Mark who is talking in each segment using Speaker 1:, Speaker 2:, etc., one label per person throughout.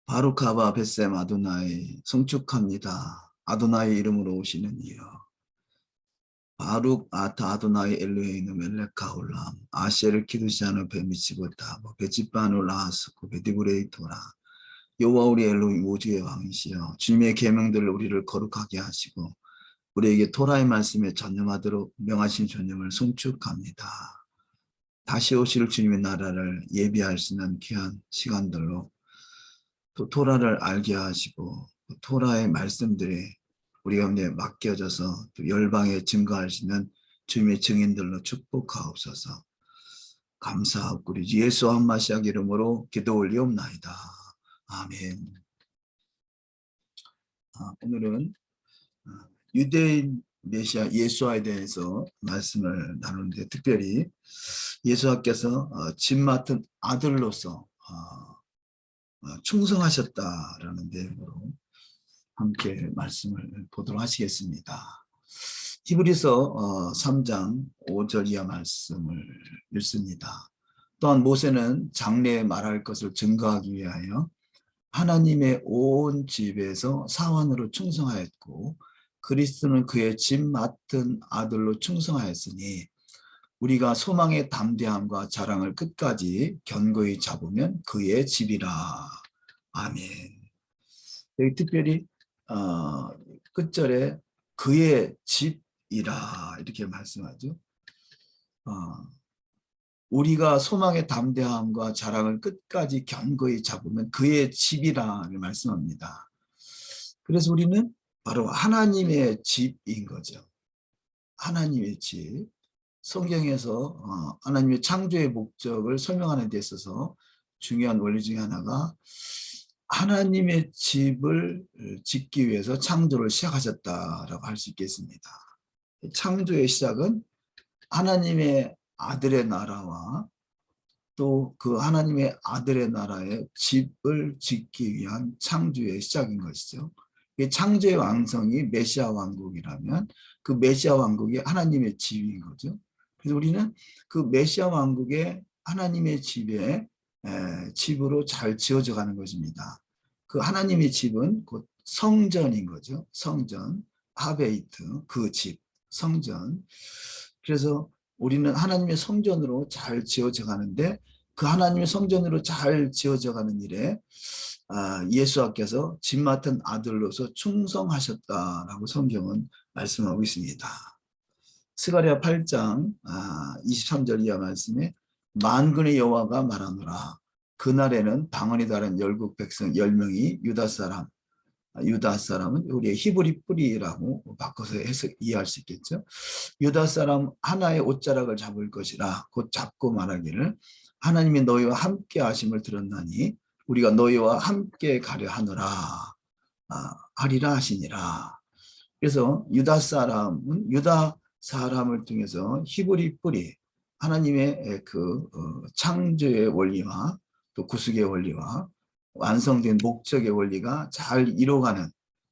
Speaker 1: 바루카바 벳셈 아도나이 성축합니다. 아도나이 이름으로 오시는 이여. 바룩 아타 아도나이 엘로헤이누 멜레카 올람 아셰를 키두시아노 베미치보타 베치바노 라하스코 베디브레이토라. 여호와 우리 엘로힘 우주의 왕이시여, 주님의 계명들을 우리를 거룩하게 하시고 우리에게 토라의 말씀에 전념하도록 명하신 주님을 송축합니다. 다시 오실 주님의 나라를 예비할 수 있는 귀한 시간들로 또 토라를 알게 하시고 토라의 말씀들이 우리 가운데 맡겨져서 또 열방에 증거할 수 있는 주님의 증인들로 축복하옵소서. 감사하고 우리 예수 한 마시아 이름으로 기도 올리옵나이다. 아멘. 오늘은 유대인 메시아 예수와에 대해서 말씀을 나누는데, 특별히 예수께서 집 맡은 아들로서 충성하셨다라는 내용으로 함께 말씀을 보도록 하시겠습니다. 히브리서 3장 5절 이하 말씀을 읽습니다. 또한 모세는 장래에 말할 것을 증거하기 위하여 하나님의 온 집에서 사원으로 충성하였고 그리스도는 그의 집 맡은 아들로 충성하였으니 우리가 소망의 담대함과 자랑을 끝까지 견고히 잡으면 그의 집이라. 아멘. 여기 특별히 끝절에 그의 집이라 이렇게 말씀하죠. 우리가 소망의 담대함과 자랑을 끝까지 견고히 잡으면 그의 집이라 말씀합니다. 그래서 우리는 바로 하나님의 집인 거죠. 하나님의 집. 성경에서 하나님의 창조의 목적을 설명하는 데 있어서 중요한 원리 중에 하나가 하나님의 집을 짓기 위해서 창조를 시작하셨다라고 할 수 있겠습니다. 창조의 시작은 하나님의 아들의 나라와 또 그 하나님의 아들의 나라의 집을 짓기 위한 창조의 시작인 것이죠. 창조의 완성이 메시아 왕국이라면 그 메시아 왕국이 하나님의 집인 거죠. 그래서 우리는 그 메시아 왕국의 하나님의 집으로 잘 지어져 가는 것입니다. 그 하나님의 집은 곧 성전인 거죠. 성전, 하베이트, 그 집, 성전. 그래서 우리는 하나님의 성전으로 잘 지어져 가는데, 그 하나님의 성전으로 잘 지어져 가는 일에 예수께서 집 맡은 아들로서 충성하셨다라고 성경은 말씀하고 있습니다. 스가랴 8장 23절 이하 말씀에 만군의 여호와가 말하노라. 그날에는 방언이 다른 열국 백성 10명이 유다 사람은 우리의 히브리 뿌리라고 바꿔서 해석 이해할 수 있겠죠. 유다 사람 하나의 옷자락을 잡을 것이라 곧 잡고 말하기를 하나님이 너희와 함께 하심을 들었나니 우리가 너희와 함께 가려 하노라 하리라 하시니라. 그래서 유다 사람을 통해서 히브리 뿌리, 하나님의 그 창조의 원리와 또 구속의 원리와 완성된 목적의 원리가 잘 이루어가는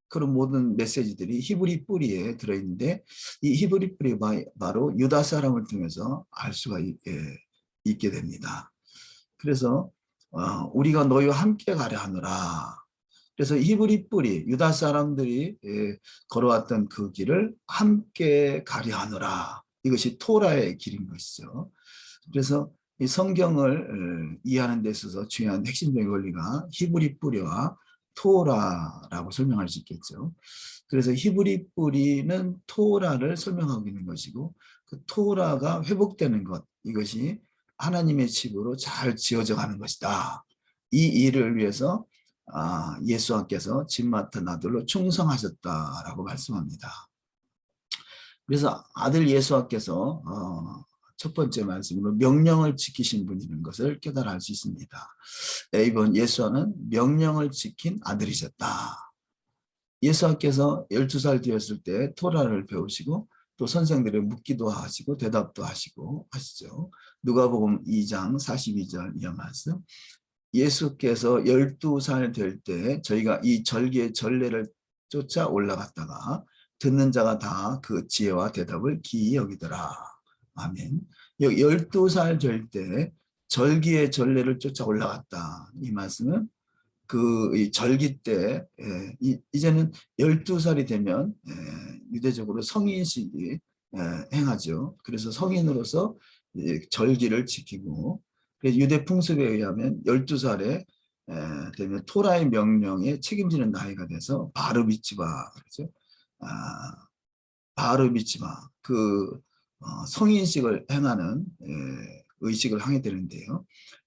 Speaker 1: 그런 모든 메시지들이 히브리 뿌리에 들어있는데, 이 히브리 뿌리가 바로 유다 사람을 통해서 알 수가 있게 됩니다. 그래서 우리가 너희와 함께 가려 하노라. 그래서 히브리 뿌리, 유다 사람들이 걸어왔던 그 길을 함께 가려 하노라. 이것이 토라의 길인 것이죠. 그래서 이 성경을 이해하는 데 있어서 중요한 핵심적인 원리가 히브리 뿌리와 토라라고 설명할 수 있겠죠. 그래서 히브리 뿌리는 토라를 설명하고 있는 것이고, 그 토라가 회복되는 것, 이것이 하나님의 집으로 잘 지어져 가는 것이다. 이 일을 위해서 예수께서 집 맡은 아들로 충성하셨다라고 말씀합니다. 그래서 아들 예수께서 첫 번째 말씀으로 명령을 지키신 분이라는 것을 깨달아 알 수 있습니다. 이번 예수는 명령을 지킨 아들이셨다. 예수께서 12살 되었을 때 토라를 배우시고 또 선생들을 묻기도 하시고 대답도 하시고 하시죠. 누가복음 2장 42절 이하 말씀. 예수께서 12살 될 때 저희가 이 절기의 전례를 쫓아 올라갔다가 듣는 자가 다 그 지혜와 대답을 기이 여기더라. 아멘. 12살 될 때 절기의 전례를 쫓아 올라갔다. 이 말씀은 이 절기 때 이제는 12살이 되면 유대적으로 성인식이 행하죠. 그래서 성인으로서 절기를 지키고, 유대 풍습에 의하면 12살에 되면 토라의 명령에 책임지는 나이가 돼서 바르미츠바, 그렇죠? 아, 바르미츠바, 성인식을 행하는 의식을 하게 되는데요.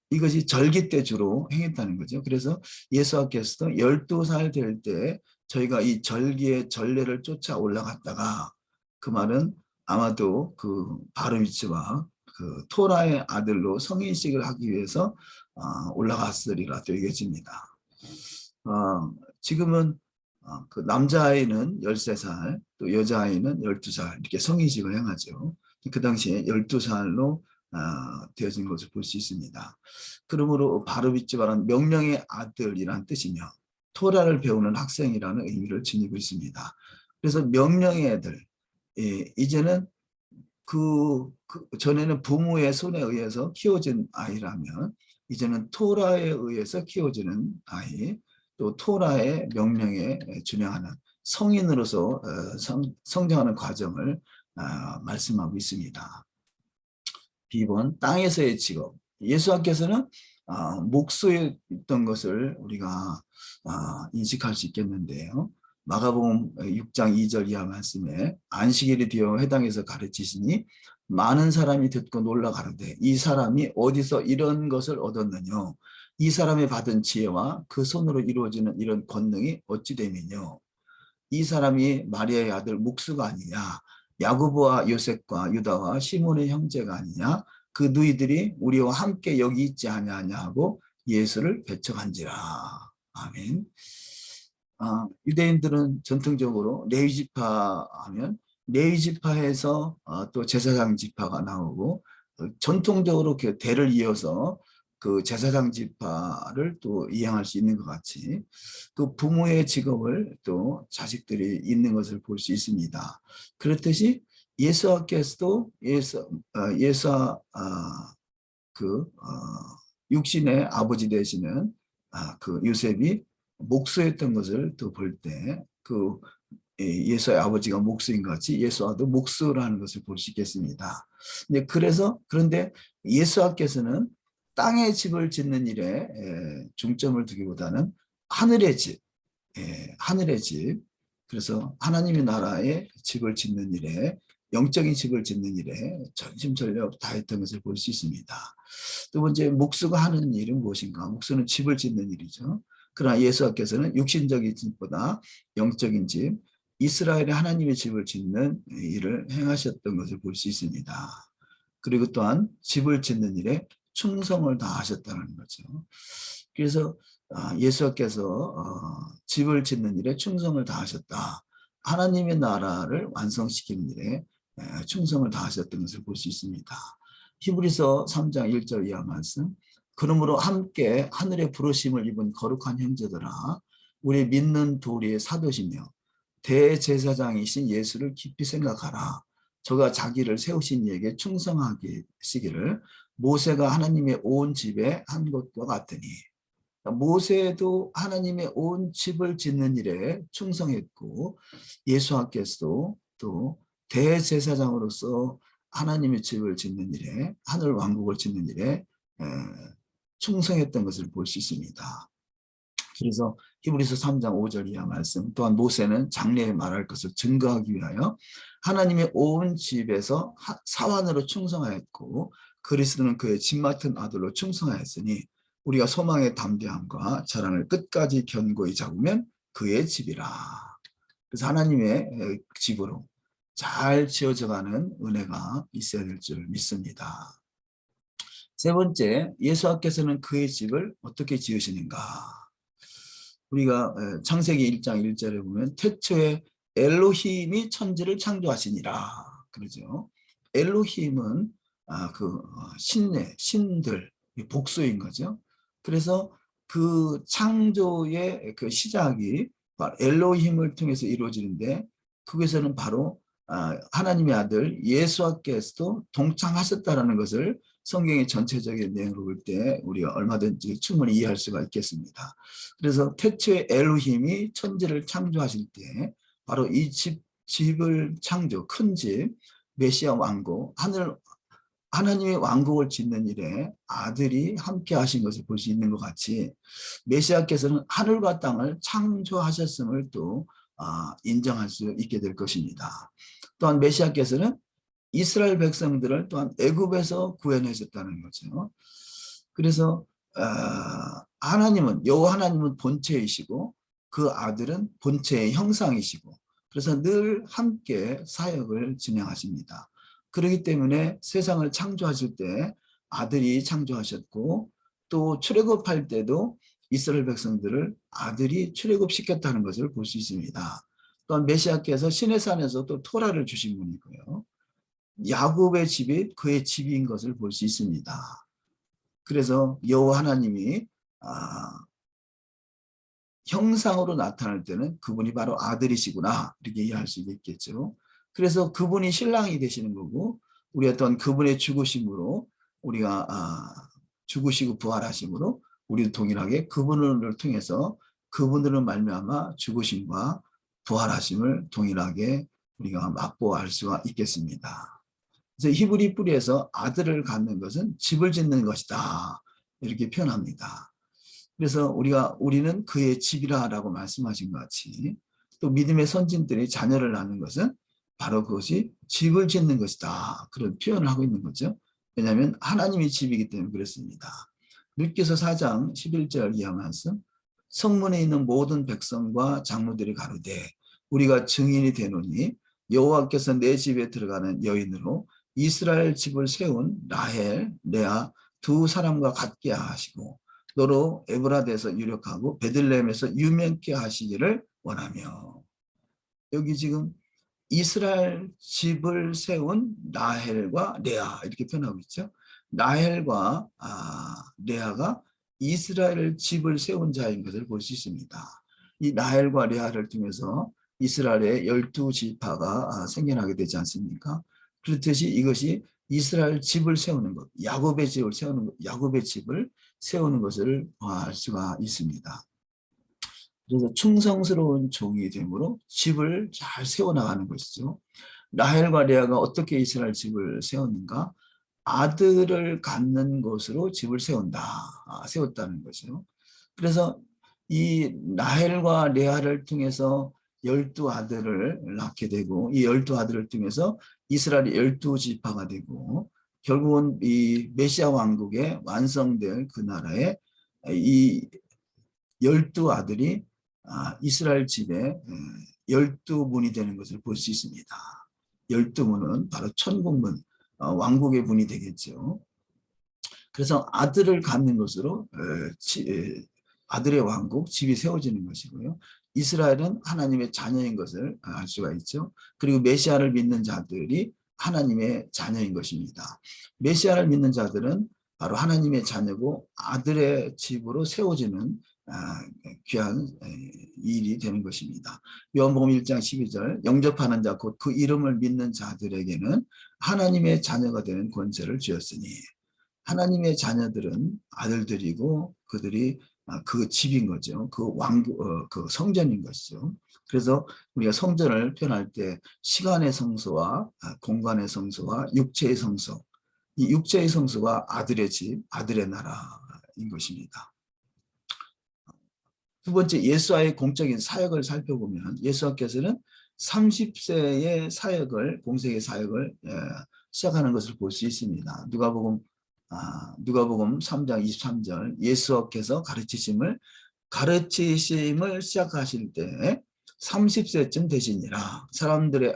Speaker 1: 이것이 절기 때 주로 행했다는 거죠. 그래서 예수께서도 12살 될 때 저희가 이 절기의 전례를 쫓아 올라갔다가, 그 말은 아마도 바르미츠바, 토라의 아들로 성인식을 하기 위해서 올라갔으리라 또 여겨집니다. 지금은 남자아이는 13살, 또 여자아이는 12살 이렇게 성인식을 행하죠. 그 당시에 12살로 되어진 것을 볼 수 있습니다. 그러므로 바르비츠바는 명령의 아들이란 뜻이며 토라를 배우는 학생이라는 의미를 지니고 있습니다. 그래서 명령의 아들, 이제는 전에는 부모의 손에 의해서 키워진 아이라면 이제는 토라에 의해서 키워지는 아이, 또 토라의 명령에 준행하는 성인으로서 성장하는 과정을 말씀하고 있습니다. B번, 땅에서의 직업. 예수께서는 목수였던 것을 우리가 인식할 수 있겠는데요. 마가복음 6장 2절 이하 말씀에 안식일이 되어 회당에서 가르치시니 많은 사람이 듣고 놀라 가로되 이 사람이 어디서 이런 것을 얻었느냐, 이 사람이 받은 지혜와 그 손으로 이루어지는 이런 권능이 어찌 됨이뇨. 이 사람이 마리아의 아들 목수가 아니냐, 야고보와 요셉과 유다와 시몬의 형제가 아니냐, 그 너희들이 우리와 함께 여기 있지 아니하냐 하고 예수를 배척한지라. 아멘. 유대인들은 전통적으로 레위 지파 하면 레위 지파에서 또 제사장 지파가 나오고, 전통적으로 대를 이어서 그 제사장 지파를 또 이행할 수 있는 것 같이 그 부모의 직업을 또 자식들이 있는 것을 볼 수 있습니다. 그렇듯이 예수께서도 육신의 아버지 되시는 요셉이 목수였던 것을 또 볼 때 예수의 아버지가 목수인 것 같이 예수와도 목수라는 것을 볼 수 있겠습니다. 그런데 예수께서는 땅의 집을 짓는 일에 중점을 두기보다는 하늘의 집, 하늘의 집, 그래서 하나님의 나라의 집을 짓는 일에, 영적인 집을 짓는 일에 전심전력 다했던 것을 볼 수 있습니다. 두 번째, 목수가 하는 일은 무엇인가? 목수는 집을 짓는 일이죠. 그러나 예수께서는 육신적인 집보다 영적인 집, 이스라엘의 하나님의 집을 짓는 일을 행하셨던 것을 볼 수 있습니다. 그리고 또한 집을 짓는 일에 충성을 다하셨다는 거죠. 그래서 예수께서 집을 짓는 일에 충성을 다하셨다. 하나님의 나라를 완성시키는 일에 충성을 다하셨던 것을 볼 수 있습니다. 히브리서 3장 1절 이하 말씀. 그러므로 함께 하늘의 부르심을 입은 거룩한 형제들아, 우리 믿는 도리의 사도시며 대제사장이신 예수를 깊이 생각하라. 저가 자기를 세우신 이에게 충성하시기를 모세가 하나님의 온 집에 한 것과 같으니. 모세도 하나님의 온 집을 짓는 일에 충성했고, 예수께서도 또 대제사장으로서 하나님의 집을 짓는 일에, 하늘 왕국을 짓는 일에 충성했던 것을 볼 수 있습니다. 그래서 히브리서 3장 5절 이하 말씀, 또한 모세는 장래에 말할 것을 증거하기 위하여 하나님의 온 집에서 사환으로 충성하였고, 그리스도는 그의 집 맡은 아들로 충성하였으니 우리가 소망의 담대함과 자랑을 끝까지 견고히 잡으면 그의 집이라. 그래서 하나님의 집으로 잘 지어져가는 은혜가 있어야 될 줄 믿습니다. 세 번째, 예수께서는 그의 집을 어떻게 지으시는가? 우리가 창세기 1장 1절에 보면 태초에 엘로힘이 천지를 창조하시니라 그러죠. 엘로힘은 신들, 복수인 거죠. 그래서 그 창조의 그 시작이 엘로힘을 통해서 이루어지는데, 그것에는 바로 하나님의 아들 예수께서도 동참하셨다라는 것을 성경의 전체적인 내용을 볼 때 우리가 얼마든지 충분히 이해할 수가 있겠습니다. 그래서 태초에 엘로힘이 천지를 창조하실 때 바로 이 집을 창조, 큰 집, 메시아 왕국, 하나님의 왕국을 짓는 일에 아들이 함께 하신 것을 볼 수 있는 것 같이 메시아께서는 하늘과 땅을 창조하셨음을 또 인정할 수 있게 될 것입니다. 또한 메시아께서는 이스라엘 백성들을 또한 애굽에서 구원하셨다는 거죠. 그래서 하나님은 여호와 하나님은 본체이시고 그 아들은 본체의 형상이시고 그래서 늘 함께 사역을 진행하십니다. 그렇기 때문에 세상을 창조하실 때 아들이 창조하셨고 또 출애굽할 때도 이스라엘 백성들을 아들이 출애굽시켰다는 것을 볼 수 있습니다. 또한 메시아께서 시내산에서 또 토라를 주신 분이고요. 야곱의 집이 그의 집인 것을 볼 수 있습니다. 그래서 여호와 하나님이 형상으로 나타날 때는 그분이 바로 아들이시구나 이렇게 이해할 수 있겠죠. 그래서 그분이 신랑이 되시는 거고 우리 어떤 그분의 죽으심으로 우리가 죽으시고 부활하심으로 우리도 동일하게 그분을 통해서 그분으로 말미암아 죽으심과 부활하심을 동일하게 우리가 맛보할 수가 있겠습니다. 그래서 히브리 뿌리에서 아들을 갖는 것은 집을 짓는 것이다 이렇게 표현합니다. 그래서 우리는 그의 집이라고 말씀하신 것 같이 또 믿음의 선진들이 자녀를 낳는 것은 바로 그것이 집을 짓는 것이다 그런 표현을 하고 있는 거죠. 왜냐하면 하나님의 집이기 때문에 그렇습니다. 룻기서 4장 11절 이하 말씀 성문에 있는 모든 백성과 장로들이 가로되 우리가 증인이 되노니 여호와께서 내 집에 들어가는 여인으로 이스라엘 집을 세운 라헬, 레아 두 사람과 같게 하시고 너로 에브라데에서 유력하고 베들레헴에서 유명케 하시기를 원하며 여기 지금 이스라엘 집을 세운 라헬과 레아 이렇게 표현하고 있죠. 라헬과 레아가 이스라엘 집을 세운 자인 것을 볼 수 있습니다. 이 라헬과 레아를 통해서 이스라엘의 12지파가 생겨나게 되지 않습니까? 그렇듯이 이것이 이스라엘 집을 세우는 것, 야곱의 집을 세우는 것을 알 수가 있습니다. 그래서 충성스러운 종이 되므로 집을 잘 세워나가는 것이죠. 라헬과 레아가 어떻게 이스라엘 집을 세웠는가? 아들을 갖는 것으로 집을 세웠다는 거죠. 그래서 이 라헬과 레아를 통해서 12아들을 낳게 되고 이 12아들을 통해서 이스라엘이 12지파가 되고 결국은 이 메시아 왕국의 완성될 그 나라에 이 12아들이 이스라엘 집에 12문이 되는 것을 볼 수 있습니다. 12문은 바로 천국문, 왕국의 문이 되겠죠. 그래서 아들을 갖는 것으로 아들의 왕국, 집이 세워지는 것이고요. 이스라엘은 하나님의 자녀인 것을 알 수가 있죠. 그리고 메시아를 믿는 자들이 하나님의 자녀인 것입니다. 메시아를 믿는 자들은 바로 하나님의 자녀고 아들의 집으로 세워지는 귀한 일이 되는 것입니다. 요한복음 1장 12절 영접하는 자 곧 그 이름을 믿는 자들에게는 하나님의 자녀가 되는 권세를 주었으니 하나님의 자녀들은 아들들이고 그들이 그 집인 거죠. 그 왕국, 그 성전인 것이죠. 그래서 우리가 성전을 표현할 때 시간의 성소와 공간의 성소와 육체의 성소, 이 육체의 성소가 아들의 집, 아들의 나라인 것입니다. 두 번째 예수와의 공적인 사역을 살펴보면 예수께서는 30세의 공생의 사역을 시작하는 것을 볼 수 있습니다. 누가복음 3장 23절 예수께서 가르치심을 시작하실 때 30세쯤 되시니라. 사람들의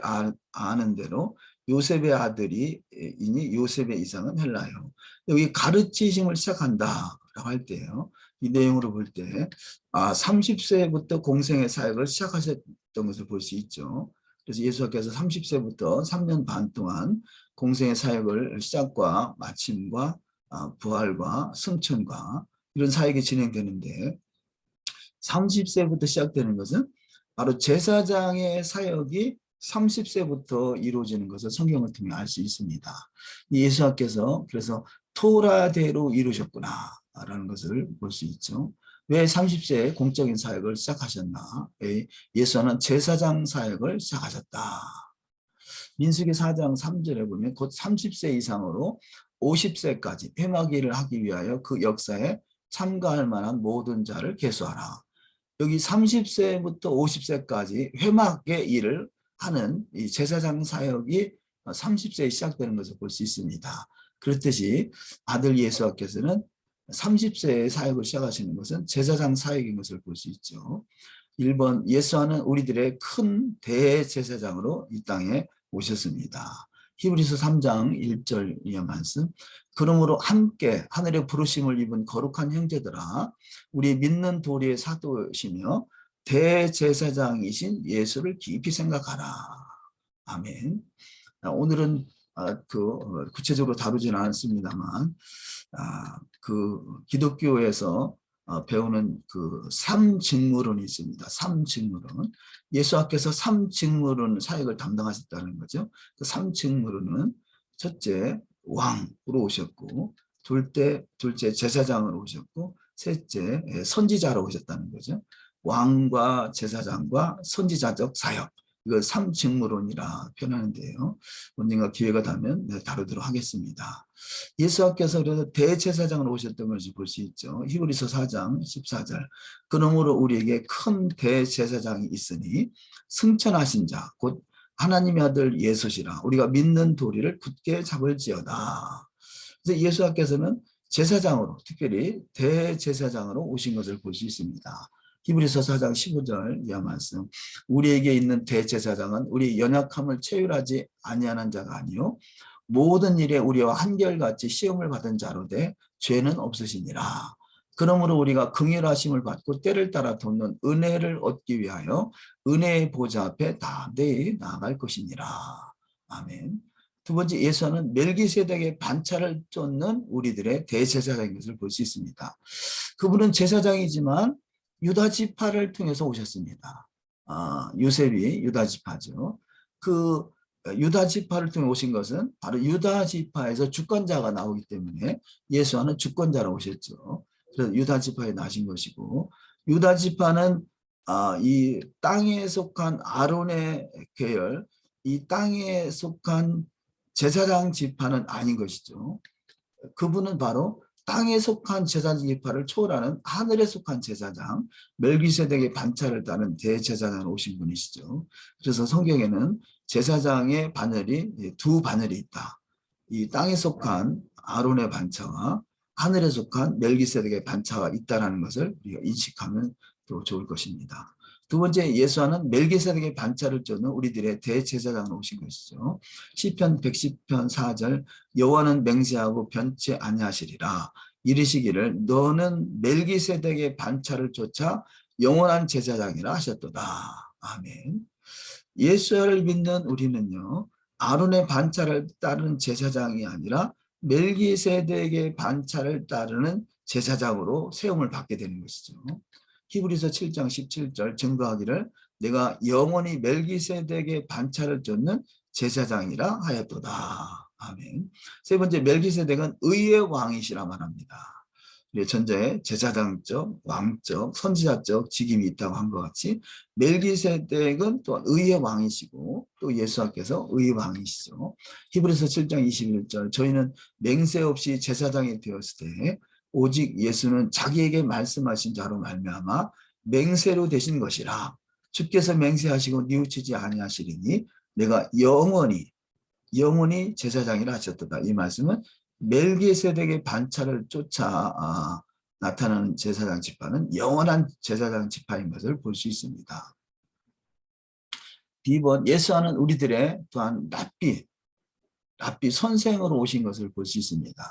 Speaker 1: 아는 대로 요셉의 아들이니 요셉의 이상은 헬라요. 여기 가르치심을 시작한다라고 할 때요. 이 내용으로 볼 때 30세부터 공생의 사역을 시작하셨던 것을 볼 수 있죠. 그래서 예수께서 30세부터 3년 반 동안 공생의 사역을 시작과 마침과 부활과 승천과 이런 사역이 진행되는데 30세부터 시작되는 것은 바로 제사장의 사역이 30세부터 이루어지는 것을 성경을 통해 알 수 있습니다. 예수께서 그래서 토라대로 이루셨구나 라는 것을 볼 수 있죠. 왜 30세에 공적인 사역을 시작하셨나? 예수는 제사장 사역을 시작하셨다. 민수기 4장 3절에 보면 곧 30세 이상으로 50세까지 회막 일을 하기 위하여 그 역사에 참가할 만한 모든 자를 계수하라. 여기 30세부터 50세까지 회막의 일을 하는 이 제사장 사역이 30세에 시작되는 것을 볼 수 있습니다. 그렇듯이 아들 예수께서는 30세에 사역을 시작하시는 것은 제사장 사역인 것을 볼 수 있죠. 1번 예수와는 우리들의 큰 대제사장으로 이 땅에 오셨습니다. 히브리서 3장 1절 이 말씀. 그러므로 함께 하늘의 부르심을 입은 거룩한 형제들아 우리 믿는 도리의 사도시며 대제사장이신 예수를 깊이 생각하라. 아멘. 오늘은 구체적으로 다루지는 않습니다만 그 기독교에서 배우는 그 삼직무론이 있습니다. 삼직무론. 예수께서 삼직무론 사역을 담당하셨다는 거죠. 그 삼직무론은 첫째 왕으로 오셨고, 둘째 제사장으로 오셨고, 셋째 선지자로 오셨다는 거죠. 왕과 제사장과 선지자적 사역. 이걸 삼직무론이라 표현하는데요. 언젠가 기회가 되면 다루도록 하겠습니다. 예수께서 그래서 대제사장으로 오셨던 것을 볼 수 있죠. 히브리서 4장 14절. 그러므로 우리에게 큰 대제사장이 있으니 승천하신 자, 곧 하나님의 아들 예수시라. 우리가 믿는 도리를 굳게 잡을지어다. 그래서 예수께서는 제사장으로, 특별히 대제사장으로 오신 것을 볼 수 있습니다. 히브리서 4장 15절 이하 말씀. 우리에게 있는 대제사장은 우리 연약함을 체휼하지 아니하는 자가 아니요 모든 일에 우리와 한결같이 시험을 받은 자로 돼 죄는 없으시니라. 그러므로 우리가 긍휼하심을 받고 때를 따라 돕는 은혜를 얻기 위하여 은혜의 보좌 앞에 담대히 나아갈 것이니라. 아멘. 두 번째, 예수는 멜기세덱의 반차를 쫓는 우리들의 대제사장인 것을 볼 수 있습니다. 그분은 제사장이지만 유다 지파를 통해서 오셨습니다. 요셉이 유다 지파죠. 그 유다 지파를 통해 오신 것은 바로 유다 지파에서 주권자가 나오기 때문에 예수와는 주권자로 오셨죠. 그래서 유다 지파에 나신 것이고, 유다 지파는 이 땅에 속한 아론의 계열, 이 땅에 속한 제사장 지파는 아닌 것이죠. 그분은 바로 땅에 속한 제사장 지파를 초월하는 하늘에 속한 제사장, 멜기세덱의 반차를 따른 대제사장으로 오신 분이시죠. 그래서 성경에는 제사장의 바늘이 두 바늘이 있다. 이 땅에 속한 아론의 반차와 하늘에 속한 멜기세덱의 반차가 있다는 것을 우리가 인식하면 또 좋을 것입니다. 두 번째, 예수와는 멜기세덱의 반차를 쫓는 우리들의 대제사장으로 오신 것이죠. 시편 110편 4절. 여호와는 맹세하고 변치 아니하시리라. 이르시기를 너는 멜기세덱의 반차를 쫓아 영원한 제사장이라 하셨도다. 아멘. 예수를 믿는 우리는요, 아론의 반차를 따르는 제사장이 아니라 멜기세덱의 반차를 따르는 제사장으로 세움을 받게 되는 것이죠. 히브리서 7장 17절 증거하기를 내가 영원히 멜기세덱의 반차를 쫓는 제사장이라 하였도다. 아멘. 세 번째, 멜기세덱은 의의 왕이시라 말합니다. 전자에 제사장적, 왕적, 선지자적 직임이 있다고 한 것 같이 멜기세덱은 또한 의의 왕이시고 또 예수께서 의의 왕이시죠. 히브리서 7장 21절 저희는 맹세 없이 제사장이 되었을 때 오직 예수는 자기에게 말씀하신 자로 말미암아 맹세로 되신 것이라. 주께서 맹세하시고 뉘우치지 아니하시리니 내가 영원히 제사장이라 하셨도다. 이 말씀은 멜기세덱의 반차를 쫓아 나타나는 제사장 지파는 영원한 제사장 지파인 것을 볼 수 있습니다. B번, 예수와는 우리들의 또한 랍비 선생으로 오신 것을 볼 수 있습니다.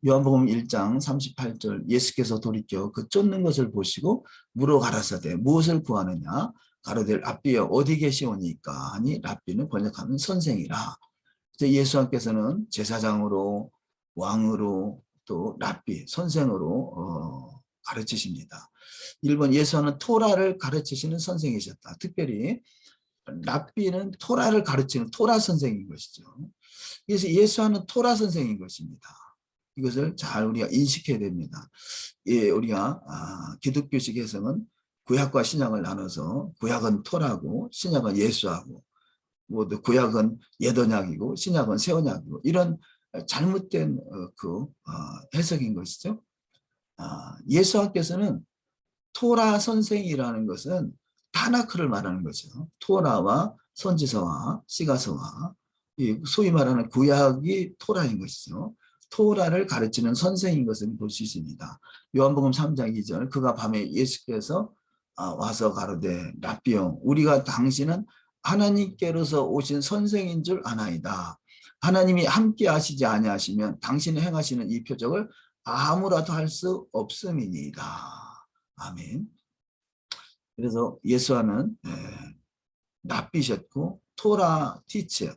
Speaker 1: 요한복음 1장 38절 예수께서 돌이켜 그 쫓는 것을 보시고 물어 가라사대 무엇을 구하느냐 가로되 랍비여 어디 계시오니까 하니 랍비는 번역하면 선생이라. 예수님께서는 제사장으로 왕으로 또 랍비 선생으로 가르치십니다. 1번 예수는 토라를 가르치시는 선생이셨다. 특별히 랍비는 토라를 가르치는 토라 선생인 것이죠. 그래서 예수는 토라 선생인 것입니다. 이것을 잘 우리가 인식해야 됩니다. 예, 우리가 기독교식 해석은 구약과 신약을 나눠서 구약은 토라고 신약은 예수하고 뭐 구약은 옛 언약이고 신약은 새 언약이고 이런 잘못된 해석인 것이죠. 예수님께서는 토라 선생이라는 것은 타나크를 말하는 거죠. 토라와 선지서와 시가서와 소위 말하는 구약이 토라인 것이죠. 토라를 가르치는 선생인 것을 볼 수 있습니다. 요한복음 3장 2절 그가 밤에 예수께서 와서 가로되 랍비여 우리가 당신은 하나님께로서 오신 선생인 줄 아나이다. 하나님이 함께 하시지 아니하시면 당신이 행하시는 이 표적을 아무라도 할 수 없음이니이다. 아멘. 그래서 예수와는 랍비셨고 토라 티처,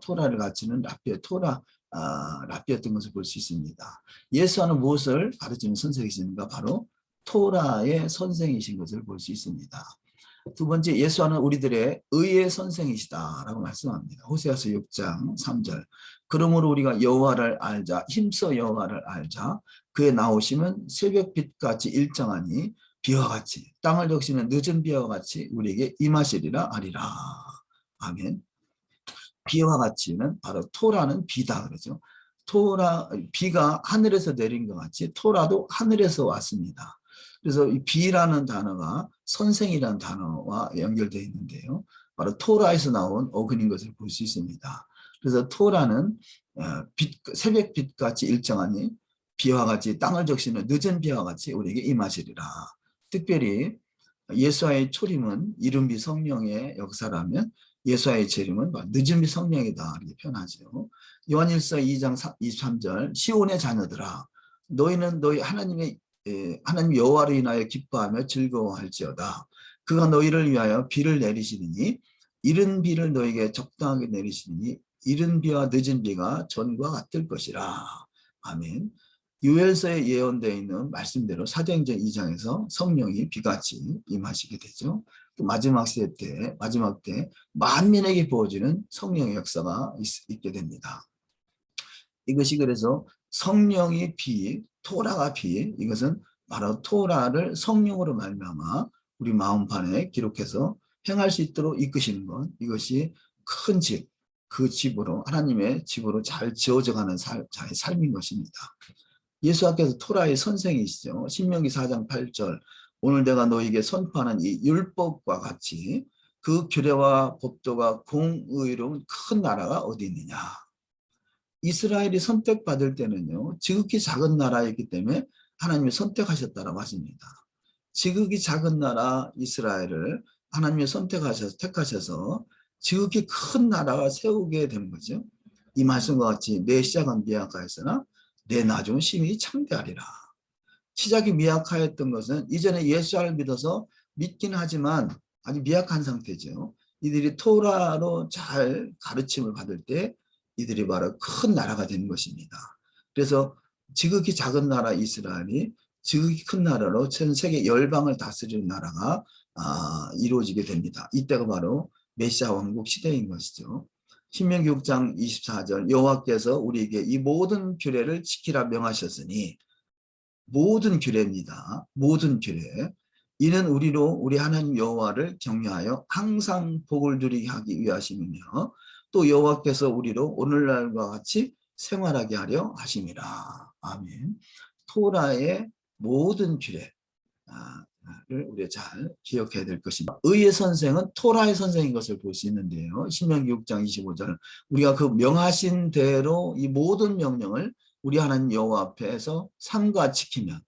Speaker 1: 토라를 가르치는 랍비였던 것을 볼 수 있습니다. 예수와는 무엇을 가르치는 선생이신가? 바로 토라의 선생이신 것을 볼 수 있습니다. 두 번째, 예수와는 우리들의 의의 선생이시다라고 말씀합니다. 호세아서 6장 3절. 그러므로 우리가 여호와를 알자, 힘써 여호와를 알자. 그의 나오심은 새벽빛같이 일정하니 비와 같이 땅을 적시는 늦은 비와 같이 우리에게 임하시리라 하리라. 아멘. 비와 같이는 바로 토라는 비다 그러죠. 비가 하늘에서 내린 것 같이 토라도 하늘에서 왔습니다. 그래서 이 비라는 단어가 선생이라는 단어와 연결되어 있는데요. 바로 토라에서 나온 어근인 것을 볼 수 있습니다. 그래서 토라는 새벽빛같이 일정하니 비와 같이 땅을 적시는 늦은 비와 같이 우리에게 임하시리라. 특별히 예수와의 초림은 이른비 성령의 역사라면 예수와의 재림은 늦은 비 성령이다 이렇게 표현하죠. 요한일서 2장 23절 시온의 자녀들아 너희는 너희 하나님 여호와로 인하여 기뻐하며 즐거워할지어다. 그가 너희를 위하여 비를 내리시리니 이른 비를 너희에게 적당하게 내리시리니 이른 비와 늦은 비가 전과 같을 것이라. 아멘. 요엘서에 예언되어 있는 말씀대로 사도행전 2장에서 성령이 비같이 임하시게 되죠. 또 마지막 때 만민에게 부어지는 성령의 역사가 있게 됩니다. 이것이 그래서 성령이 비, 토라가 비, 이것은 바로 토라를 성령으로 말미암아 우리 마음판에 기록해서 행할 수 있도록 이끄시는 것, 이것이 큰 집, 그 집으로 하나님의 집으로 잘 지어져가는 자의 삶인 것입니다. 예수께서 토라의 선생이시죠. 신명기 4장 8절 오늘 내가 너에게 선포하는 이 율법과 같이 그 규례와 법도가 공의로운 큰 나라가 어디 있느냐. 이스라엘이 선택받을 때는요. 지극히 작은 나라였기 때문에 하나님이 선택하셨다라고 하십니다. 지극히 작은 나라 이스라엘을 하나님이 택하셔서 지극히 큰 나라가 세우게 된 거죠. 이 말씀과 같이 내 시작은 미약하였으나 내 나중은 심히 창대하리라. 시작이 미약하였던 것은 이전에 예수를 믿어서 믿긴 하지만 아주 미약한 상태죠. 이들이 토라로 잘 가르침을 받을 때 이들이 바로 큰 나라가 되는 것입니다. 그래서 지극히 작은 나라 이스라엘이 지극히 큰 나라로 전 세계 열방을 다스리는 나라가 이루어지게 됩니다. 이때가 바로 메시아 왕국 시대인 것이죠. 신명기 6장 24절 여호와께서 우리에게 이 모든 규례를 지키라 명하셨으니 모든 규례입니다. 모든 규례. 이는 우리 하나님 여호와를 경외하여 항상 복을 누리게 하기 위하심이며 또 여호와께서 우리로 오늘날과 같이 생활하게 하려 하심이라. 아멘. 토라의 모든 규례를 우리가 잘 기억해야 될 것입니다. 의의 선생은 토라의 선생인 것을 볼 수 있는데요. 신명기 6장 25절 우리가 그 명하신 대로 이 모든 명령을 우리 하나님 여호와 앞에서 삼가 지키면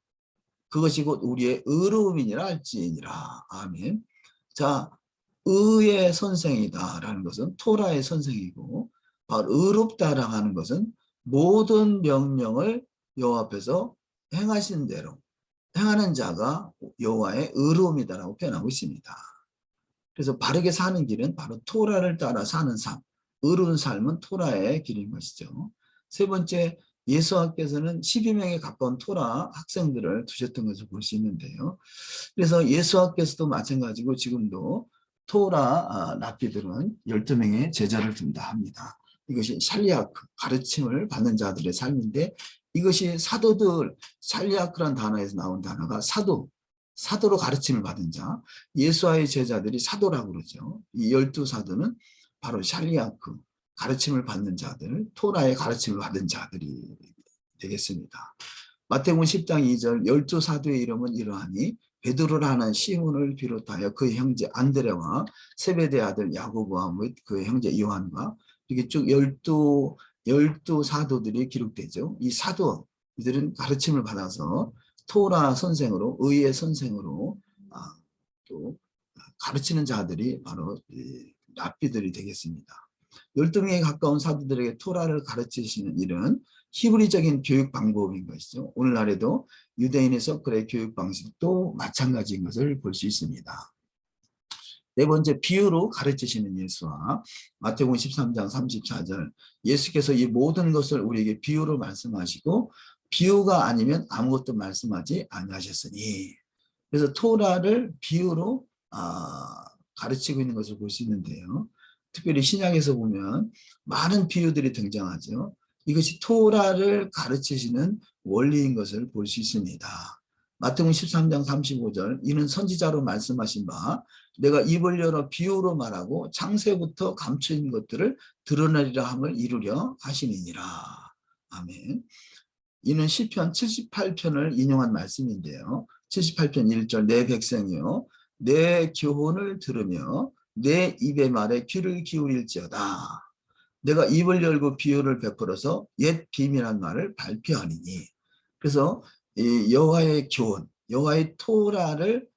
Speaker 1: 그것이 곧 우리의 의로움이니라 할지니라. 아멘. 자, 의의 선생이다라는 것은 토라의 선생이고 바로 의롭다라고 하는 것은 모든 명령을 여호와 앞에서 행하신 대로 행하는 자가 여호와의 의로움이다라고 표현하고 있습니다. 그래서 바르게 사는 길은 바로 토라를 따라 사는 삶, 의로운 삶은 토라의 길인 것이죠. 세 번째, 예수께서는 12명에 가까운 토라 학생들을 두셨던 것을 볼 수 있는데요. 그래서 예수께서도 마찬가지고 지금도 토라 랍비들은 12명의 제자를 둔다 합니다. 이것이 샬리아크, 가르침을 받는 자들의 삶인데, 이것이 사도들, 샬리아크란 단어에서 나온 단어가 사도로 가르침을 받은 자, 예수와의 제자들이 사도라고 그러죠. 이 12사도는 바로 샬리아크, 가르침을 받는 자들, 토라의 가르침을 받은 자들이 되겠습니다. 마태복음 10장 2절 12사도의 이름은 이러하니 베드로라는 시몬을 비롯하여 그의 형제 안드레와 세베대 아들 야고보와 및 그의 형제 요한과 이렇게 쭉 12 사도들이 기록되죠. 이 사도들은 가르침을 받아서 토라 선생으로, 의의 선생으로 또 가르치는 자들이 바로 랍비들이 되겠습니다. 12명에 가까운 사도들에게 토라를 가르치시는 일은 히브리적인 교육 방법인 것이죠. 오늘날에도 유대인의 서클의 교육 방식도 마찬가지인 것을 볼 수 있습니다. 네 번째, 비유로 가르치시는 예수와 마태복음 13장 34절, 예수께서 이 모든 것을 우리에게 비유로 말씀하시고 비유가 아니면 아무것도 말씀하지 아니하셨으니, 그래서 토라를 비유로 가르치고 있는 것을 볼 수 있는데요. 특별히 신약에서 보면 많은 비유들이 등장하죠. 이것이 토라를 가르치시는 원리인 것을 볼 수 있습니다. 마태복음 13장 35절, 이는 선지자로 말씀하신 바 내가 입을 열어 비유로 말하고 창세부터 감추인 것들을 드러내리라 함을 이루려 하시니라. 아멘. 이는 시편 78편을 인용한 말씀인데요. 78편 1절, 내 백성이요 내 교훈을 들으며 내 입의 말에 귀를 기울일지어다. 내가 입을 열고 비유를 베풀어서 옛 비밀한 말을 발표하니니. 그래서 이 여호와의 교훈, 여호와의 토라를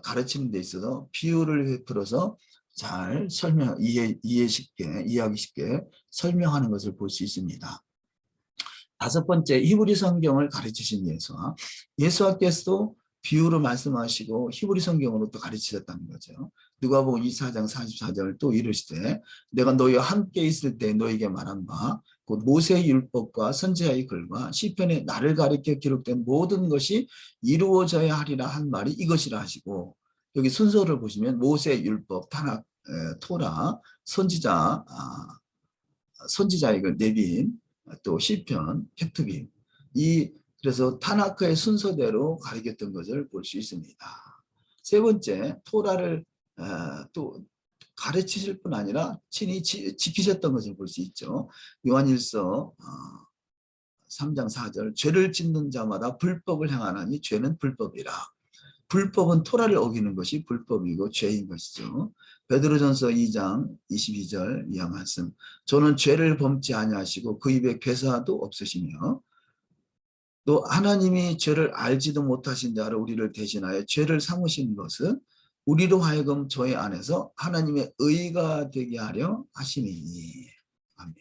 Speaker 1: 가르치는 데 있어서 비유를 베풀어서 잘 이해하기 쉽게 설명하는 것을 볼 수 있습니다. 다섯 번째, 히브리 성경을 가르치신 예수께서도 비유로 말씀하시고 히브리 성경으로 또 가르치셨다는 거죠. 누가복음 24장 44절 또 이르시되 내가 너희와 함께 있을 때 너희에게 말한 바 곧 모세의 율법과 선지자의 글과 시편에 나를 가리켜 기록된 모든 것이 이루어져야 하리라 한 말이 이것이라 하시고, 여기 순서를 보시면 모세의 율법, 타낙, 토라, 선지자의 글 네빈, 또 시편, 케투빔, 그래서 타나크의 순서대로 가르쳤던 것을 볼 수 있습니다. 세 번째, 토라를 또 가르치실 뿐 아니라 친히 지키셨던 것을 볼 수 있죠. 요한일서 3장 4절, 죄를 짓는 자마다 불법을 행하나니 죄는 불법이라. 불법은 토라를 어기는 것이 불법이고 죄인 것이죠. 베드로전서 2장 22절 이하 말씀, 저는 죄를 범치 아니하시고 그 입에 괴사도 없으시며 또 하나님이 죄를 알지도 못하신 자로 우리를 대신하여 죄를 삼으신 것은 우리로 하여금 저희 안에서 하나님의 의가 되게 하려 하시니. 아멘.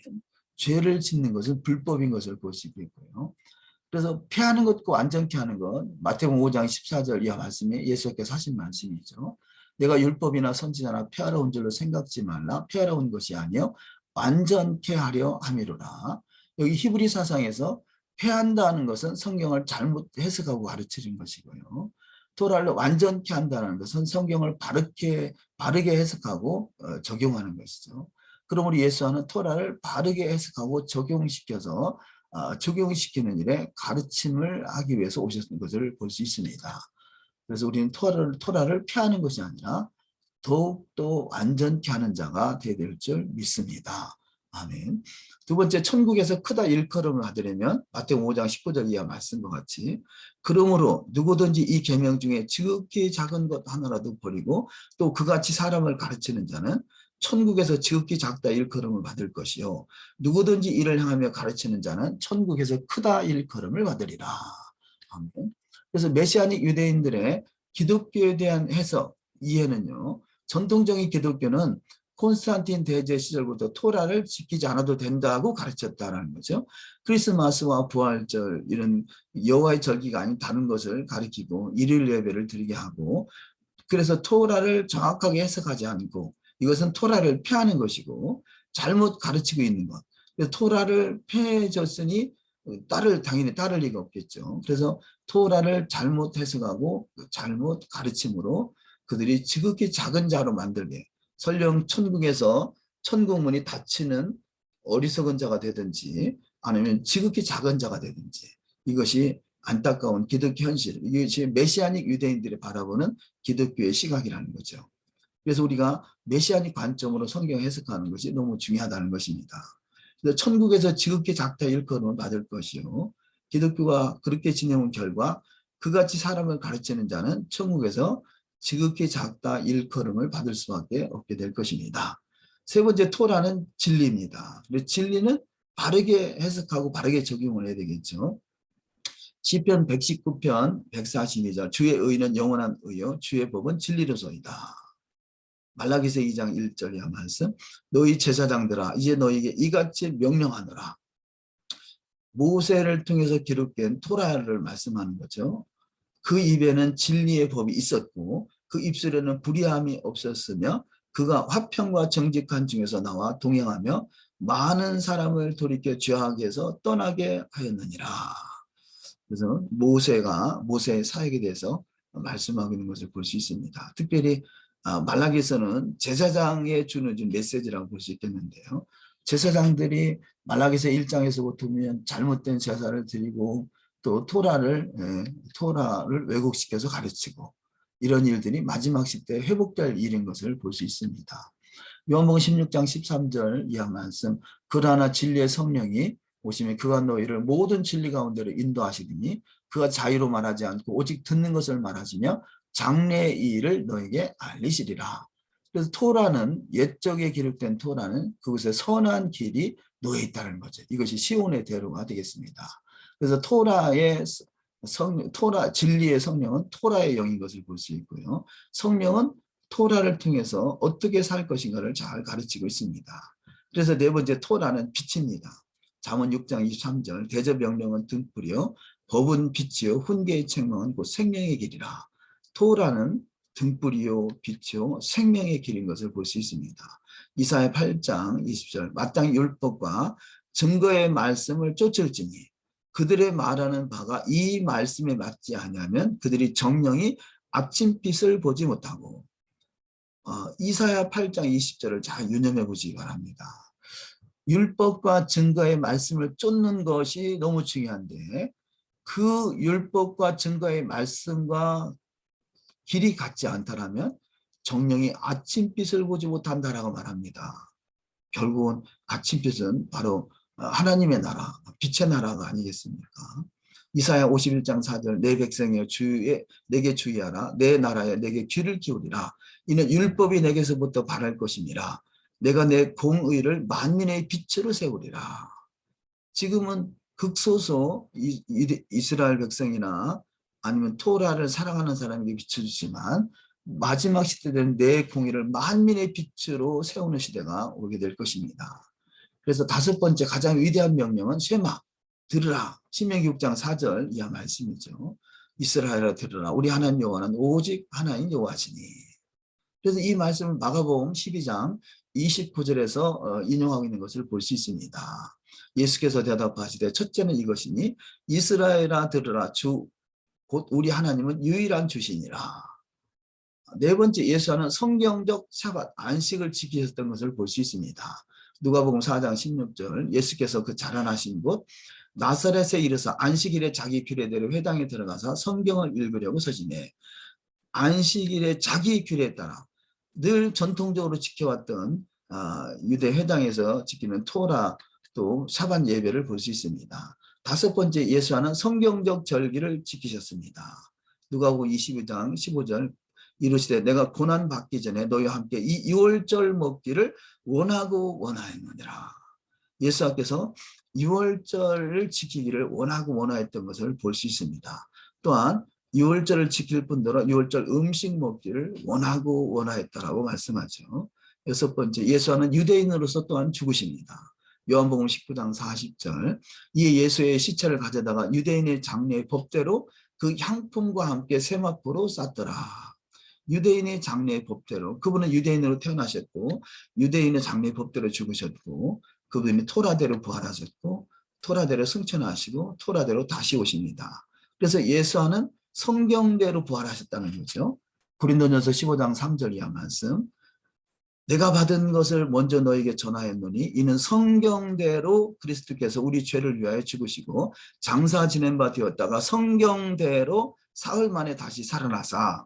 Speaker 1: 죄를 짓는 것은 불법인 것을 볼 수 있겠고요. 그래서 피하는 것과 완전케 하는 것, 마태복음 5장 14절 이하 말씀에 예수께서 하신 말씀이죠. 내가 율법이나 선지자나 폐하러 온 줄로 생각지 말라. 폐하러 온 것이 아니요 완전케 하려 함이로라. 여기 히브리 사상에서 폐한다는 것은 성경을 잘못 해석하고 가르치는 것이고요. 토라를 완전케 한다는 것은 성경을 바르게 해석하고 적용하는 것이죠. 그러므로 예수와는 토라를 바르게 해석하고 적용시키는 일에 가르침을 하기 위해서 오셨던 것을 볼 수 있습니다. 그래서 우리는 토라를 피하는 것이 아니라 더욱더 완전케 하는 자가 되어야 될 줄 믿습니다. 아멘. 두 번째, 천국에서 크다 일컬음을 하려면 마태복음 5장 19절 이하 말씀과 같이, 그러므로 누구든지 이 계명 중에 지극히 작은 것 하나라도 버리고 또 그같이 사람을 가르치는 자는 천국에서 지극히 작다 일컬음을 받을 것이요 누구든지 이를 향하며 가르치는 자는 천국에서 크다 일컬음을 받으리라. 아멘. 그래서 메시아닉 유대인들의 기독교에 대한 해석, 이해는요, 전통적인 기독교는 콘스탄틴 대제 시절부터 토라를 지키지 않아도 된다고 가르쳤다는 거죠. 크리스마스와 부활절 이런 여호와의 절기가 아닌 다른 것을 가리키고 일일 예배를 드리게 하고, 그래서 토라를 정확하게 해석하지 않고 이것은 토라를 폐하는 것이고 잘못 가르치고 있는 것. 그래서 토라를 폐해졌으니 당연히 따를 리가 없겠죠. 그래서 토라를 잘못 해석하고 잘못 가르침으로 그들이 지극히 작은 자로 만들게, 설령 천국에서 천국문이 닫히는 어리석은 자가 되든지 아니면 지극히 작은 자가 되든지 이것이 안타까운 기독교 현실, 이게 지금 메시아닉 유대인들이 바라보는 기독교의 시각이라는 거죠. 그래서 우리가 메시아닉 관점으로 성경 해석하는 것이 너무 중요하다는 것입니다. 그래서 천국에서 지극히 작다 일컬음을 받을 것이요. 기독교가 그렇게 지내온 결과 그같이 사람을 가르치는 자는 천국에서 지극히 작다 일컬음을 받을 수밖에 없게 될 것입니다. 세 번째 토라는 진리입니다. 진리는 바르게 해석하고 바르게 적용을 해야 되겠죠. 시편 119편 142절 주의 의는 영원한 의요 주의 법은 진리로소이다. 말라기서 2장 1절이야 말씀. 너희 제사장들아 이제 너희에게 이같이 명령하노라. 모세를 통해서 기록된 토라를 말씀하는 거죠. 그 입에는 진리의 법이 있었고 그 입술에는 불의함이 없었으며 그가 화평과 정직한 중에서 나와 동행하며 많은 사람을 돌이켜 죄악에 서 떠나게 하였느니라. 그래서 모세의 사역에 대해서 말씀하고 있는 것을 볼 수 있습니다. 특별히 말라기에서는 제사장에 주는 메시지라고 볼 수 있겠는데요. 제사장들이 말라기서 1장에서부터 보면 잘못된 제사를 드리고 또 토라를 왜곡시켜서 가르치고 이런 일들이 마지막 시대에 회복될 일인 것을 볼 수 있습니다. 요한복음 16장 13절 이하 말씀. 그러나 진리의 성령이 오시면 그가 너희를 모든 진리 가운데로 인도하시리니 그가 자유로 말하지 않고 오직 듣는 것을 말하시며 장래의 일을 너에게 알리시리라. 그래서 토라는 옛적에 기록된 토라는 그곳에 선한 길이 놓여 있다는 거죠. 이것이 시온의 대로가 되겠습니다. 그래서 진리의 성령은 토라의 영인 것을 볼 수 있고요. 성령은 토라를 통해서 어떻게 살 것인가를 잘 가르치고 있습니다. 그래서 네 번째 토라는 빛입니다. 잠언 6장 23절 대저명령은 등불이요 법은 빛이요 훈계의 책망은 곧 생명의 길이라. 토라는 등불이요 빛이요 생명의 길인 것을 볼 수 있습니다. 이사야 8장 20절 마땅히 율법과 증거의 말씀을 쫓을지니 그들의 말하는 바가 이 말씀에 맞지 아니하면 그들이 정령이 아침빛을 보지 못하고 이사야 8장 20절을 잘 유념해 보시기 바랍니다. 율법과 증거의 말씀을 쫓는 것이 너무 중요한데 그 율법과 증거의 말씀과 길이 같지 않다라면 정령이 아침빛을 보지 못한다라고 말합니다. 결국은 아침빛은 바로 하나님의 나라, 빛의 나라가 아니겠습니까? 이사야 51장 4절 내 백성이여 내게 주의하라. 내 나라에 내게 귀를 기울이라. 이는 율법이 내게서부터 발할 것이니라. 내가 내 공의를 만민의 빛으로 세우리라. 지금은 극소수 이스라엘 백성이나 아니면 토라를 사랑하는 사람에게 비춰주지만 마지막 시대는 내 공의를 만민의 빛으로 세우는 시대가 오게 될 것입니다. 그래서 다섯 번째 가장 위대한 명령은 쉐마, 들으라. 신명기 6장 4절 이하 말씀이죠. 이스라엘아 들으라. 우리 하나님 여호와는 오직 하나님 여호와시니. 그래서 이 말씀을 마가복음 12장 29절에서 인용하고 있는 것을 볼 수 있습니다. 예수께서 대답하시되 첫째는 이것이니 이스라엘아 들으라. 주 곧 우리 하나님은 유일한 주시니라. 네 번째 예수는 성경적 샤밧 안식을 지키셨던 것을 볼 수 있습니다. 누가복음 4장 16절 예수께서 그 자라나신 곳 나사렛에 이르사 안식일에 자기 규례대로 회당에 들어가서 성경을 읽으려고 서시네. 안식일에 자기 규례에 따라 늘 전통적으로 지켜왔던 유대 회당에서 지키는 토라 또 샤밧 예배를 볼 수 있습니다. 다섯 번째 예수와는 성경적 절기를 지키셨습니다. 누가복음 22장 15절 이르시되 내가 고난 받기 전에 너희와 함께 이 유월절 먹기를 원하고 원하였느니라. 예수께서 유월절을 지키기를 원하고 원하였던 것을 볼 수 있습니다. 또한 유월절을 지킬 뿐더러 유월절 음식 먹기를 원하고 원하였다라고 말씀하죠. 여섯 번째 예수는 유대인으로서 또한 죽으십니다. 요한복음 19장 40절 이에 예수의 시체를 가져다가 유대인의 장례의 법대로 그 향품과 함께 세마포로 쌌더라. 유대인의 장례의 법대로 그분은 유대인으로 태어나셨고 유대인의 장례의 법대로 죽으셨고 그분이 토라대로 부활하셨고 토라대로 승천하시고 토라대로 다시 오십니다. 그래서 예수는 성경대로 부활하셨다는 거죠. 고린도전서 15장 3절 이하 말씀 내가 받은 것을 먼저 너에게 전하였노니 이는 성경대로 그리스도께서 우리 죄를 위하여 죽으시고 장사 지낸 바 되었다가 성경대로 사흘 만에 다시 살아나사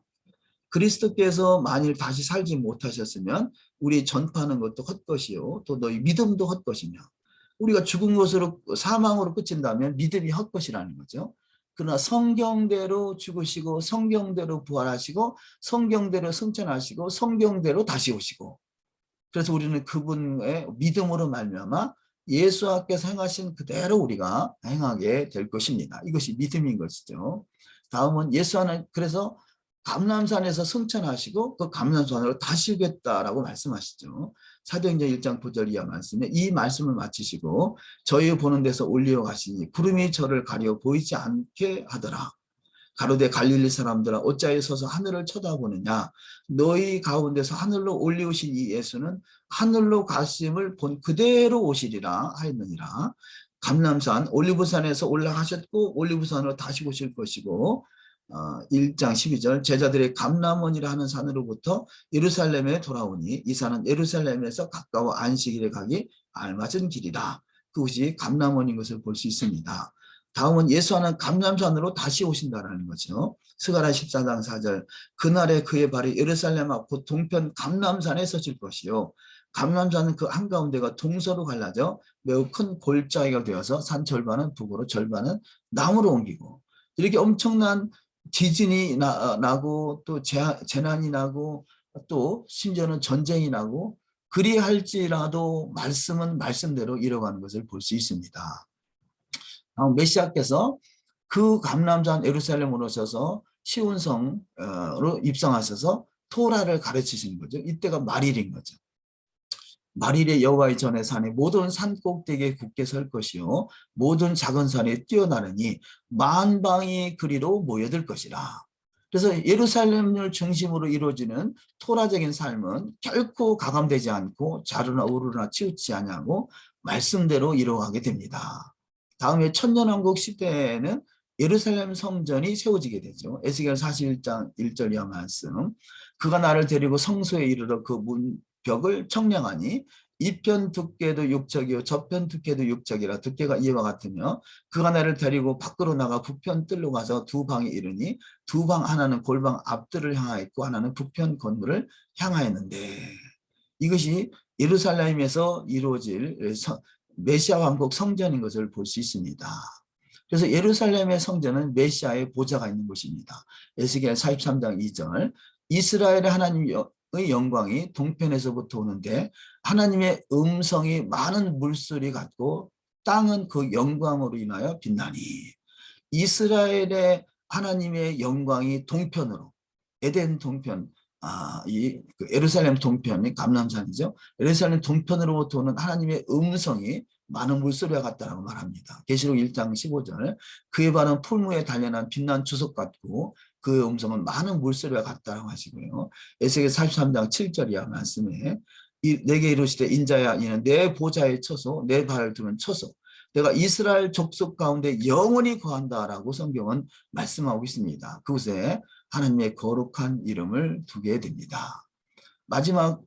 Speaker 1: 그리스도께서 만일 다시 살지 못하셨으면 우리 전파하는 것도 헛것이요 또 너희 믿음도 헛것이며 우리가 죽은 것으로 사망으로 끝인다면 믿음이 헛것이라는 거죠. 그러나 성경대로 죽으시고 성경대로 부활하시고 성경대로 승천하시고 성경대로 다시 오시고 그래서 우리는 그분의 믿음으로 말미암아 예수께서 행하신 그대로 우리가 행하게 될 것입니다. 이것이 믿음인 것이죠. 다음은 예수는 그래서 감람산에서 승천하시고 그 감람산으로 다시 오겠다라고 말씀하시죠. 사도행전 1장 9절 이하 말씀에 이 말씀을 마치시고 저희 보는 데서 올리어 가시니 구름이 저를 가려 보이지 않게 하더라. 가로되 갈릴리 사람들아 어찌하여 서서 하늘을 쳐다보느냐 너희 가운데서 하늘로 올리우신 이 예수는 하늘로 가심을 본 그대로 오시리라 하였느니라. 감람산 올리브산에서 올라가셨고 올리브산으로 다시 오실 것이고 1장 12절 제자들의 감람원이라 하는 산으로부터 예루살렘에 돌아오니 이 산은 예루살렘에서 가까워 안식일에 가기 알맞은 길이라. 그것이 감람원인 것을 볼 수 있습니다. 다음은 예수는 감람산으로 다시 오신다라는 거죠. 스가랴 14장 4절 그날에 그의 발이 예루살렘 앞 곧 동편 감람산에 서질 것이요 감람산은 그 한가운데가 동서로 갈라져 매우 큰 골짜기가 되어서 산 절반은 북으로 절반은 남으로 옮기고 이렇게 엄청난 지진이 나고 또 재난이 나고 또 심지어는 전쟁이 나고 그리할지라도 말씀은 말씀대로 이뤄가는 것을 볼 수 있습니다. 메시아께서 그 감람산 예루살렘으로 오셔서 시온성으로 입성하셔서 토라를 가르치신 거죠. 이때가 말일인 거죠. 말일에 여호와의 전에 산에 모든 산 꼭대기에 굳게 설 것이요 모든 작은 산에 뛰어나르니 만방이 그리로 모여들 것이라. 그래서 예루살렘을 중심으로 이루어지는 토라적인 삶은 결코 가감되지 않고 자루나 우루나 치우치지 아니하고 말씀대로 이루어가게 됩니다. 다음에 천년왕국 시대에는 예루살렘 성전이 세워지게 되죠. 에스겔 41장 1절 이하 말씀 그가 나를 데리고 성소에 이르러 그 문벽을 청량하니 이편 두께도 육척이요 저편 두께도 육척이라 두께가 이와 같으며 그가 나를 데리고 밖으로 나가 북편 뜰로 가서 두 방에 이르니 두 방 하나는 골방 앞뜰을 향하였고 하나는 북편 건물을 향하였는데 이것이 예루살렘에서 이루어질 메시아 왕국 성전인 것을 볼 수 있습니다. 그래서 예루살렘의 성전은 메시아의 보좌가 있는 곳입니다. 에스겔 43장 2절 이스라엘의 하나님의 영광이 동편에서부터 오는데 하나님의 음성이 많은 물소리 같고 땅은 그 영광으로 인하여 빛나니 이스라엘의 하나님의 영광이 동편으로 에덴 동편 그 예루살렘 동편이 감람산이죠. 예루살렘 동편으로부터 오는 하나님의 음성이 많은 물소리와 같다라고 말합니다. 계시록 1장 15절 그의 발은 풀무에 단련한 빛난 주석 같고 그의 음성은 많은 물소리와 같다라고 하시고요. 에스겔 43장 7절이야 말씀에 내게 이르시되 인자야 이는 내 보좌에 쳐서 내 발을 두는 쳐서 내가 이스라엘 족속 가운데 영원히 거한다라고 성경은 말씀하고 있습니다. 그곳에 하나님의 거룩한 이름을 두게 됩니다. 마지막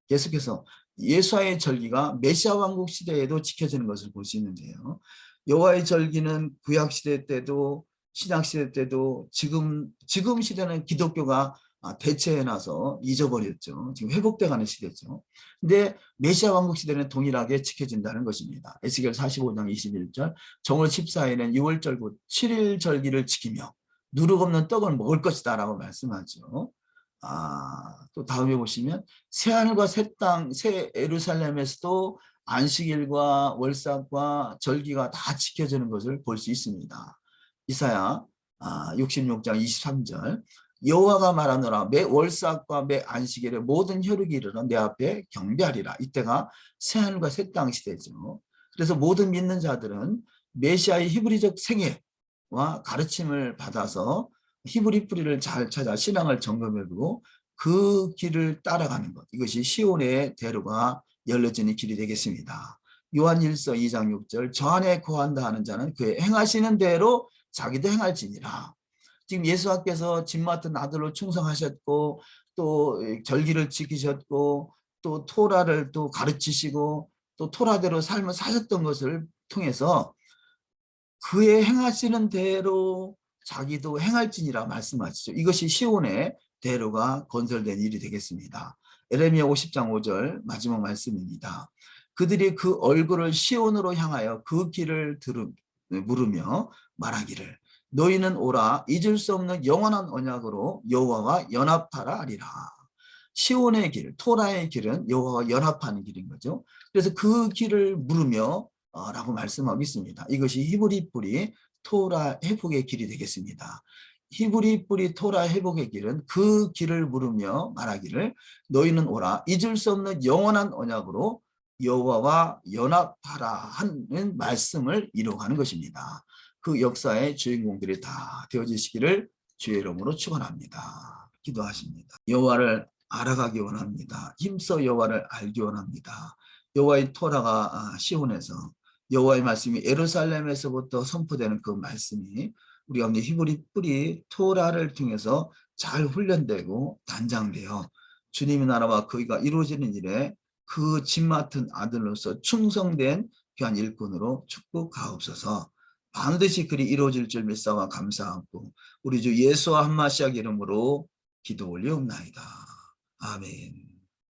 Speaker 1: 계속해서 예수와의 절기가 메시아 왕국 시대에도 지켜지는 것을 볼 수 있는데요. 여호와의 절기는 구약 시대 때도 신약 시대 때도 지금 시대는 기독교가 대체해놔서 잊어버렸죠. 지금 회복돼가는 시대죠. 근데 메시아 왕국 시대는 동일하게 지켜진다는 것입니다. 에스겔 45장 21절 정월 14일은 6월절 곧 7일 절기를 지키며 누룩 없는 떡을 먹을 것이다 라고 말씀하죠. 또 다음에 보시면 새하늘과 새 땅, 새 예루살렘에서도 안식일과 월삭과 절기가 다 지켜지는 것을 볼 수 있습니다. 이사야 66장 23절 여호와가 말하노라 매 월삭과 매 안식일에 모든 혈육이 이르러 내 앞에 경배하리라. 이때가 새하늘과 새 땅 시대죠. 그래서 모든 믿는 자들은 메시아의 히브리적 생애와 가르침을 받아서 히브리 뿌리를 잘 찾아 신앙을 점검해보고 그 길을 따라가는 것 이것이 시온의 대로가 열려지는 길이 되겠습니다. 요한일서 2장 6절 저 안에 거한다 하는 자는 그의 행하시는 대로 자기도 행할지니라. 지금 예수님께서 집 맡은 아들로 충성하셨고 또 절기를 지키셨고 또 토라를 또 가르치시고 또 토라대로 삶을 사셨던 것을 통해서 그의 행하시는 대로 자기도 행할지니라 말씀하시죠. 이것이 시온의 대로가 건설된 일이 되겠습니다. 에레미야 50장 5절 마지막 말씀입니다. 그들이 그 얼굴을 시온으로 향하여 그 길을 물으며 말하기를 너희는 오라 잊을 수 없는 영원한 언약으로 여호와와 연합하라 하리라. 시온의 길, 토라의 길은 여호와와 연합하는 길인 거죠. 그래서 그 길을 물으며 라고 말씀하고 있습니다. 이것이 히브리 뿌리 토라 회복의 길이 되겠습니다. 히브리 뿌리 토라 회복의 길은 그 길을 물으며 말하기를 너희는 오라 잊을 수 없는 영원한 언약으로 여호와와 연합하라 하는 말씀을 이루어가는 것입니다. 그 역사의 주인공들이 다 되어지시기를 주의 이름으로 축원합니다. 기도하십니다. 여호와를 알아가기 원합니다. 힘써 여호와를 알기 원합니다. 여호와의 토라가 시온에서 여호와의 말씀이 예루살렘에서부터 선포되는 그 말씀이 우리 가운데 히브리 뿌리 토라를 통해서 잘 훈련되고 단장되어 주님의 나라와 거기가 이루어지는 일에 그 집 맡은 아들로서 충성된 귀한 일꾼으로 축복하옵소서. 반드시 그리 이루어질 줄 믿사와 감사하고 우리 주 예수와 한마시아 이름으로 기도 올리옵나이다. 아멘.